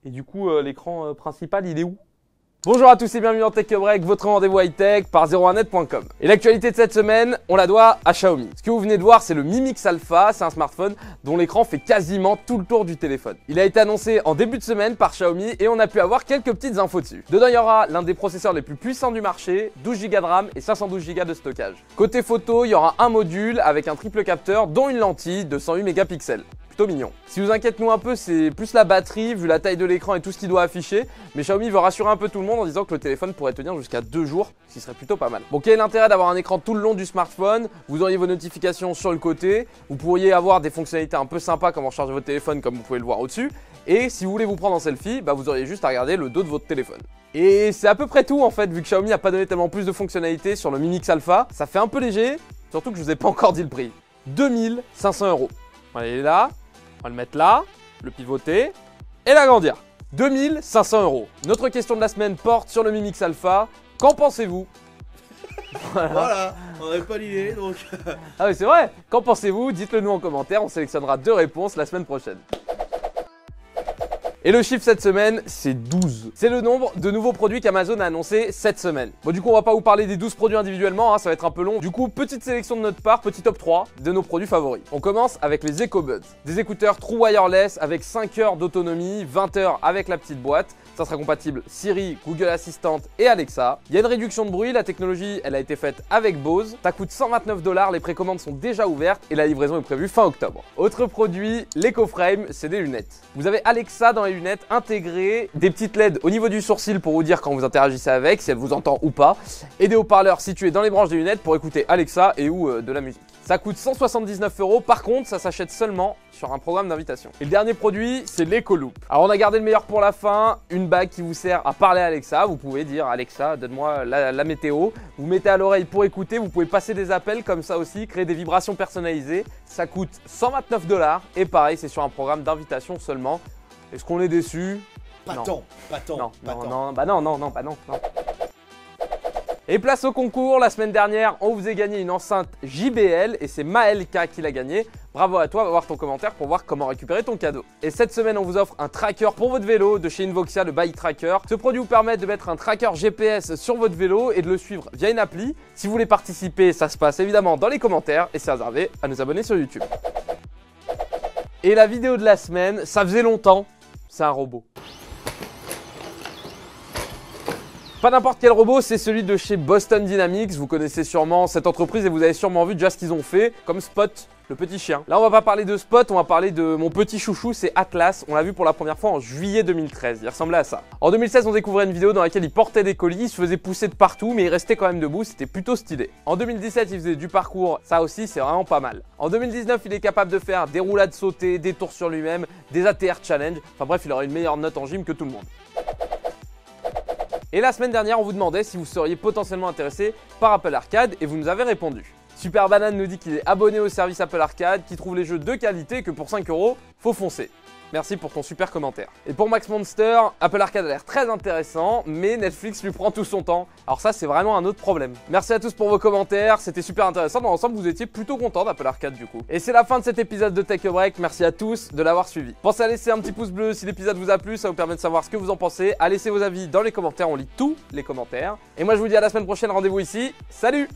Et du coup, l'écran principal, il est où? Bonjour à tous et bienvenue dans Tech Break, votre rendez-vous high-tech par 01net.com. Et l'actualité de cette semaine, on la doit à Xiaomi. Ce que vous venez de voir, c'est le Mi Mix Alpha, c'est un smartphone dont l'écran fait quasiment tout le tour du téléphone. Il a été annoncé en début de semaine par Xiaomi et on a pu avoir quelques petites infos dessus. Dedans, il y aura l'un des processeurs les plus puissants du marché, 12 Go de RAM et 512 Go de stockage. Côté photo, il y aura un module avec un triple capteur dont une lentille de 108 mégapixels. Plutôt mignon. Ce qui nous inquiète nous un peu, c'est plus la batterie vu la taille de l'écran et tout ce qu'il doit afficher, mais Xiaomi veut rassurer un peu tout le monde en disant que le téléphone pourrait tenir jusqu'à 2 jours, ce qui serait plutôt pas mal. Bon, quel est l'intérêt d'avoir un écran tout le long du smartphone? Vous auriez vos notifications sur le côté, vous pourriez avoir des fonctionnalités un peu sympas comme recharger votre téléphone comme vous pouvez le voir au-dessus, et si vous voulez vous prendre en selfie, vous auriez juste à regarder le dos de votre téléphone. Et c'est à peu près tout en fait, vu que Xiaomi n'a pas donné tellement plus de fonctionnalités sur le Mi Mix Alpha, ça fait un peu léger, surtout que je vous ai pas encore dit le prix. 2500 €. Voilà, il est là. On va le mettre là, le pivoter et l'agrandir. 2500 €. Notre question de la semaine porte sur le Mi Mix Alpha. Qu'en pensez-vous? Voilà, on n'avait pas l'idée donc. Ah oui, c'est vrai. Qu'en pensez-vous? Dites-le nous en commentaire. On sélectionnera 2 réponses la semaine prochaine. Et le chiffre cette semaine, c'est 12. C'est le nombre de nouveaux produits qu'Amazon a annoncé cette semaine. Bon, du coup, on va pas vous parler des 12 produits individuellement, ça va être un peu long. Du coup, petite sélection de notre part, petit top 3 de nos produits favoris. On commence avec les EcoBuds. Des écouteurs True Wireless avec 5 heures d'autonomie, 20 heures avec la petite boîte. Ça sera compatible Siri, Google Assistant et Alexa. Il y a une réduction de bruit, la technologie, elle a été faite avec Bose. Ça coûte 129 $, les précommandes sont déjà ouvertes et la livraison est prévue fin octobre. Autre produit, l'EcoFrame, c'est des lunettes. Vous avez Alexa dans les lunettes intégrées, des petites LED au niveau du sourcil pour vous dire quand vous interagissez avec, si elle vous entend ou pas, et des haut-parleurs situés dans les branches des lunettes pour écouter Alexa et ou de la musique. Ça coûte 179 €, par contre ça s'achète seulement sur un programme d'invitation. Et le dernier produit, c'est l'EcoLoop. Alors on a gardé le meilleur pour la fin, une bague qui vous sert à parler à Alexa. Vous pouvez dire Alexa, donne-moi la météo. Vous mettez à l'oreille pour écouter, vous pouvez passer des appels comme ça aussi, créer des vibrations personnalisées. Ça coûte 129 $ et pareil, c'est sur un programme d'invitation seulement. Est-ce qu'on est déçu? Pas Non. tant, pas tant. Non, pas non, tant. non. Et place au concours, la semaine dernière, on vous a gagné une enceinte JBL et c'est Maelka qui l'a gagné. Bravo à toi, va voir ton commentaire pour voir comment récupérer ton cadeau. Et cette semaine, on vous offre un tracker pour votre vélo de chez Invoxia, le Bike Tracker. Ce produit vous permet de mettre un tracker GPS sur votre vélo et de le suivre via une appli. Si vous voulez participer, ça se passe évidemment dans les commentaires et c'est réservé à nous abonner sur YouTube. Et la vidéo de la semaine, ça faisait longtemps, c'est un robot. Pas n'importe quel robot, c'est celui de chez Boston Dynamics. Vous connaissez sûrement cette entreprise et vous avez sûrement vu déjà ce qu'ils ont fait, comme Spot, le petit chien. Là, on va pas parler de Spot, on va parler de mon petit chouchou, c'est Atlas. On l'a vu pour la première fois en juillet 2013, il ressemblait à ça. En 2016, on découvrait une vidéo dans laquelle il portait des colis, il se faisait pousser de partout, mais il restait quand même debout, c'était plutôt stylé. En 2017, il faisait du parcours, ça aussi, c'est vraiment pas mal. En 2019, il est capable de faire des roulades sautées, des tours sur lui-même, des ATR challenge. Enfin bref, il aurait une meilleure note en gym que tout le monde. Et la semaine dernière, on vous demandait si vous seriez potentiellement intéressé par Apple Arcade et vous nous avez répondu. Super Banane nous dit qu'il est abonné au service Apple Arcade, qu'il trouve les jeux de qualité et que pour 5 €, faut foncer. Merci pour ton super commentaire. Et pour Max Monster, Apple Arcade a l'air très intéressant, mais Netflix lui prend tout son temps. Alors ça, c'est vraiment un autre problème. Merci à tous pour vos commentaires, c'était super intéressant. Dans l'ensemble, vous étiez plutôt contents d'Apple Arcade du coup. Et c'est la fin de cet épisode de Tech Break. Merci à tous de l'avoir suivi. Pensez à laisser un petit pouce bleu si l'épisode vous a plu, ça vous permet de savoir ce que vous en pensez. À laisser vos avis dans les commentaires, on lit tous les commentaires. Et moi, je vous dis à la semaine prochaine, rendez-vous ici. Salut!